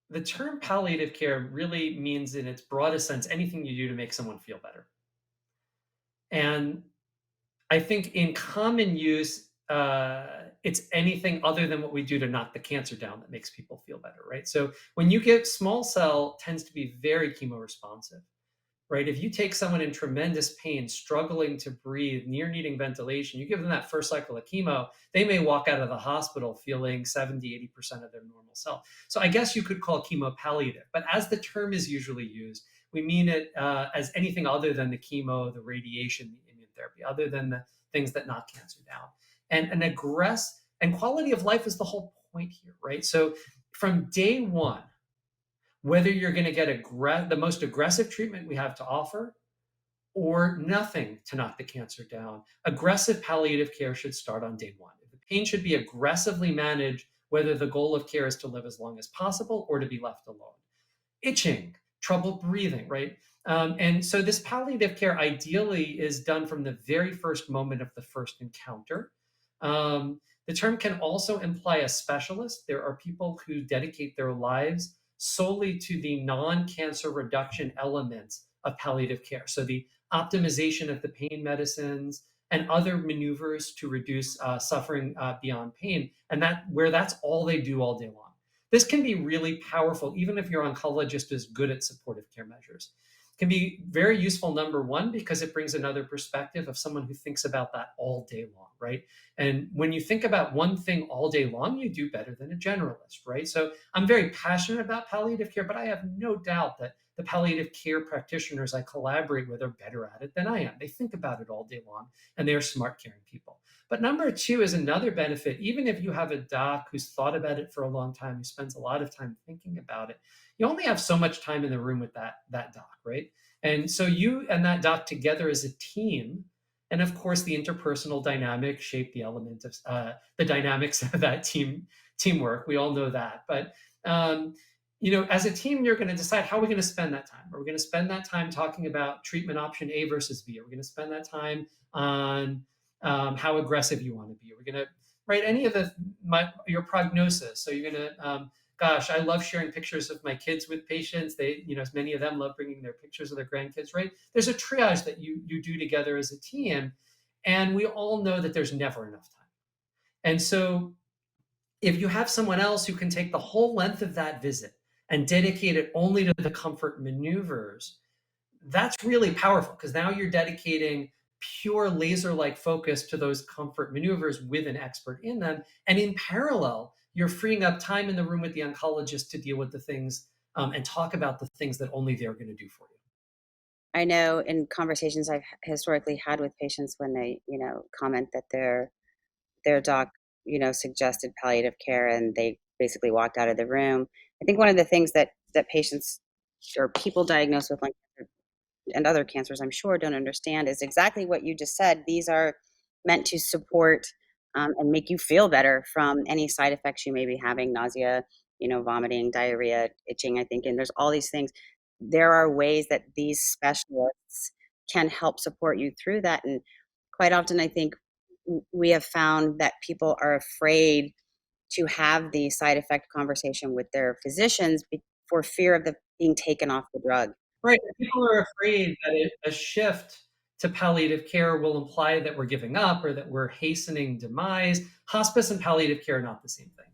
The term palliative care really means, in its broadest sense, anything you do to make someone feel better. And I think in common use, it's anything other than what we do to knock the cancer down that makes people feel better, right? So when you give small cell tends to be very chemo responsive, right? If you take someone in tremendous pain, struggling to breathe, near needing ventilation, you give them that first cycle of chemo, they may walk out of the hospital feeling 70, 80% of their normal self. So I guess you could call chemo palliative, but as the term is usually used, we mean it as anything other than the chemo, the radiation, the immune therapy, other than the things that knock cancer down. And an aggress and quality of life is the whole point here, right? So from day one, whether you're going to get the most aggressive treatment we have to offer or nothing to knock the cancer down, aggressive palliative care should start on day one. The pain should be aggressively managed, whether the goal of care is to live as long as possible or to be left alone. Itching, trouble breathing, right? And so this palliative care ideally is done from the very first moment of the first encounter. The term can also imply a specialist. There are people who dedicate their lives solely to the non cancer reduction elements of palliative care. So the optimization of the pain medicines and other maneuvers to reduce suffering beyond pain. And that's all they do all day long. This can be really powerful, even if your oncologist is good at supportive care measures. It can be very useful, number one, because it brings another perspective of someone who thinks about that all day long, right? And when you think about one thing all day long, you do better than a generalist, right? So I'm very passionate about palliative care, but I have no doubt that the palliative care practitioners I collaborate with are better at it than I am. They think about it all day long, and they're smart, caring people. But number two is another benefit. Even if you have a doc who's thought about it for a long time, who spends a lot of time thinking about it, you only have so much time in the room with that doc, right? And so you and that doc together as a team, and of course the interpersonal dynamics shape the element of the dynamics of that teamwork. We all know that, but as a team, you're going to decide how we're going to spend that time. Are we going to spend that time talking about treatment option A versus B? Are we going to spend that time on how aggressive you want to be? We're going to write any of your prognosis. So you're going to, gosh, I love sharing pictures of my kids with patients. Many of them love bringing their pictures of their grandkids, right? There's a triage that you do together as a team. And we all know that there's never enough time. And so if you have someone else who can take the whole length of that visit and dedicate it only to the comfort maneuvers, that's really powerful because now you're dedicating pure laser like focus to those comfort maneuvers with an expert in them. And in parallel, you're freeing up time in the room with the oncologist to deal with the things and talk about the things that only they're going to do for you. I know in conversations I've historically had with patients when they, comment that their doc, suggested palliative care and they basically walked out of the room. I think one of the things that patients or people diagnosed with lung cancer and other cancers, I'm sure, don't understand is exactly what you just said. These are meant to support and make you feel better from any side effects you may be having, nausea, vomiting, diarrhea, itching, I think, and there's all these things. There are ways that these specialists can help support you through that. And quite often, I think we have found that people are afraid to have the side effect conversation with their physicians for fear of the being taken off the drug. Right. People are afraid that a shift to palliative care will imply that we're giving up or that we're hastening demise. Hospice and palliative care are not the same thing.